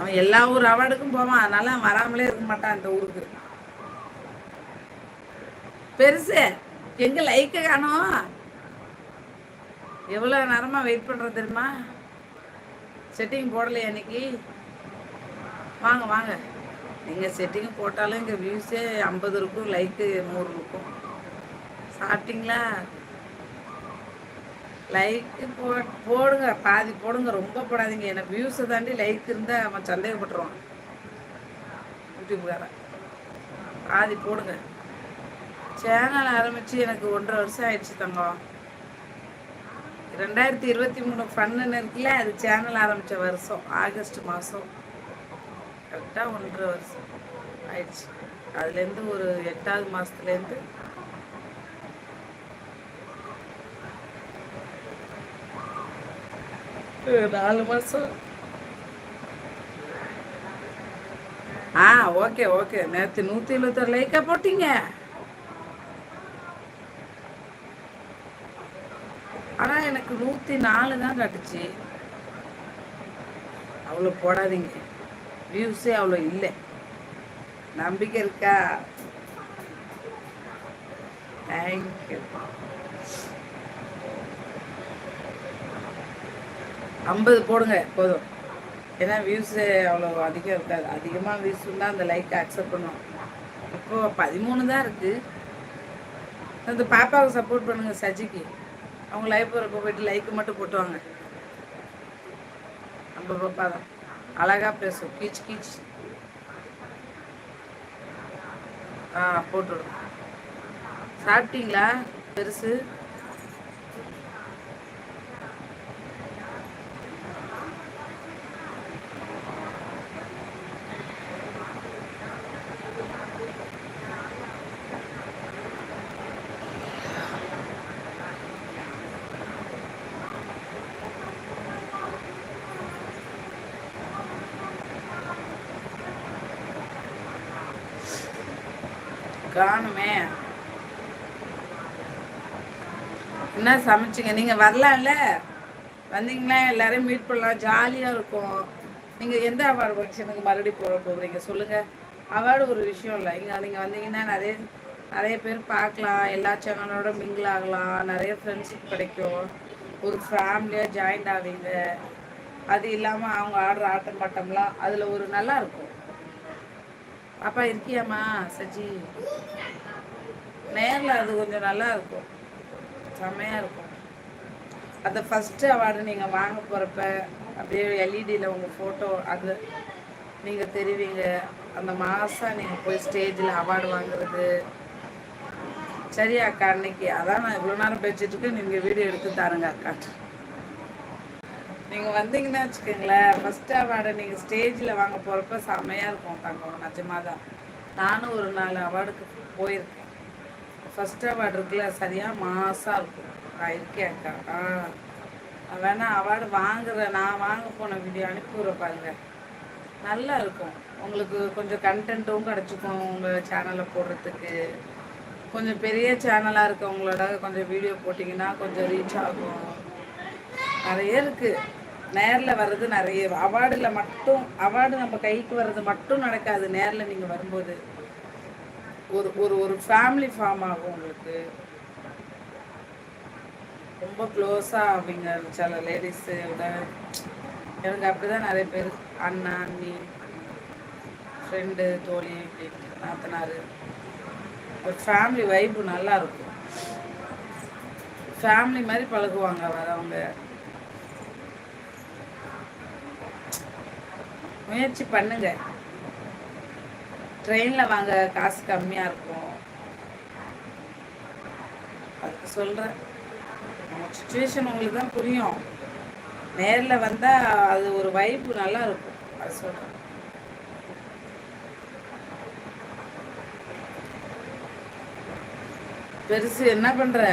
அவன் எல்லா ஊர் அவார்டுக்கும் போவான், அதனால வராமலே இருக்க மாட்டான் இந்த ஊருக்கு. பெருசு எங்க லைக்க காணோம். எவ்வளோ நேரமா வெயிட் பண்ணுறது தெரியுமா? செட்டிங் போடலையா இன்னைக்கு? வாங்க வாங்க. நீங்கள் செட்டிங் போட்டாலும் இங்கே வியூஸே 50 இருக்கும், லைக்கு 100 இருக்கும். சாப்பிட்டீங்களா? லைக்கு போடுங்க, பாதி போடுங்க, ரொம்ப போடாதீங்க. எனக்கு வியூஸை தாண்டி லைக் இருந்தால் அவன் சந்தேகப்பட்டுருவான் யூடியூப்காரன். பாதி போடுங்க. சேனல் ஆரம்பித்து எனக்கு 1.5 வருஷம் ஆயிடுச்சு தங்கம். 2023 ஃபன்னுன்னு இருக்குல்ல, அது சேனல் ஆரம்பித்த வருஷம் ஆகஸ்ட் மாதம். கரெக்டாக 1.5 வருஷம் ஆயிடுச்சு. அதுலேருந்து ஒரு 8வது மாதத்துலேருந்து ஒரு 4 மாதம். Okay okay. நேற்று 171 லைக்கா போட்டீங்க. ஆனால் எனக்கு 104 தான் காட்டுச்சு. அவ்வளோ போடாதீங்க, வியூஸே அவ்வளோ இல்லை. நம்பிக்கை இருக்கா? தேங்க்யூ. 50 போடுங்க போதும். ஏன்னா வியூஸு அவ்வளோ அதிகம் இருக்காது. அதிகமாக வியூஸ் இருந்தால் அந்த லைக் அக்செப்ட் பண்ணுவோம். இப்போது 13 தான் இருக்குது. அந்த பாப்பாவுக்கு சப்போர்ட் பண்ணுங்கள், சஜிக்கு. அவங்க லைஃப் போகிறப்ப போய்ட்டு லைக்கு மட்டும் போட்டுவாங்க. நம்ம பாப்பா தான் அழகாக பேசும், கீச் கீச். போட்டுவிடும். சாப்பிட்டீங்களா பெருசு? காணுமே. என்ன சமைச்சிங்க? நீங்கள் வரலாம்ல, வந்தீங்களா எல்லாரையும் மீட் பண்ணலாம், ஜாலியாக இருக்கும். நீங்கள் எந்த அவார்டு ஃபங்க்ஷனுக்கு மறுபடியும் போக போகிறீங்க சொல்லுங்கள். அவார்டு ஒரு விஷயம் இல்லை. இங்கே நீங்கள் வந்தீங்கன்னா நிறைய பேர் பார்க்கலாம், எல்லா சேனலோட மிங்கிள் ஆகலாம், நிறைய ஃப்ரெண்ட்ஷிப் கிடைக்கும், ஒரு ஃபேமிலியாக ஜாயின்ட் ஆவீங்க. அது இல்லாமல் அவங்க ஆடுற ஆட்டம் பாட்டம்லாம் அதில் ஒரு நல்லா இருக்கும். அப்பா இருக்கியாம்மா சஜி? நேரில் அது கொஞ்சம் நல்லா இருக்கும், செம்மையாக இருக்கும். அந்த ஃபஸ்ட்டு அவார்டு நீங்கள் வாங்க போகிறப்ப அப்படியே எல்இடியில் உங்கள் ஃபோட்டோ அது நீங்கள் தெரிவிங்க. அந்த மாதம் நீங்கள் போய் ஸ்டேஜில் அவார்டு வாங்குறது. சரியா அக்கா? அன்னைக்கு அதான் நான் இவ்வளோ நேரம் பேசிட்டுருக்கேன், நீங்கள் வீடியோ எடுத்து தாருங்க அக்கா. நீங்கள் வந்தீங்கன்னா வச்சுக்கோங்களேன், ஃபஸ்ட்டு அவார்டை நீங்கள் ஸ்டேஜில் வாங்க போகிறப்ப செம்மையாக இருக்கும் தங்கம். நிஜமாக தான். நானும் ஒரு 4 அவார்டுக்கு போயிருக்கேன். ஃபஸ்ட் அவார்டு இருக்குல்ல, சரியாக மாசாக இருக்கும். இருக்கேன் அக்கா. வேணா அவார்டு வாங்குறேன், நான் வாங்க போன வீடியோ அனுப்பி விட பாருங்க, நல்லா இருக்கும். உங்களுக்கு கொஞ்சம் கண்டென்ட்டும் கிடச்சிக்கும் உங்கள் சேனலில் போடுறதுக்கு. கொஞ்சம் பெரிய சேனலாக இருக்கவங்களோட கொஞ்சம் வீடியோ போட்டிங்கன்னா கொஞ்சம் ரீச் ஆகும். நிறைய இருக்குது. நேரில் வர்றது நிறைய. அவார்டில் மட்டும் அவார்டு நம்ம கைக்கு வர்றது மட்டும் நடக்காது. நேரில் நீங்கள் வரும்போது ஒரு ஒரு ஒரு ஃபேமிலி ஃபார்ம் ஆகும் உங்களுக்கு. ரொம்ப க்ளோஸாக ஆவீங்க சில லேடிஸு விட. எனக்கு அப்படி தான் நிறைய பேர் அண்ணா அண்ணி ஃப்ரெண்டு தோழி நாத்தனார். ஒரு ஃபேமிலி வைப்பு நல்லாயிருக்கும். ஃபேமிலி மாதிரி பழகுவாங்க வரவங்க. முயற்சி பண்ணுங்க. ட்ரெயினில் வாங்க, காசு கம்மியாக இருக்கும். அதுக்கு சொல்கிறேன். சுச்சுவேஷன் உங்களுக்கு தான் புரியும். நேரில் வந்தால் அது ஒரு வைப்பு நல்லா இருக்கும். அது சொல்கிறேன். பெருசு என்ன பண்ணுற?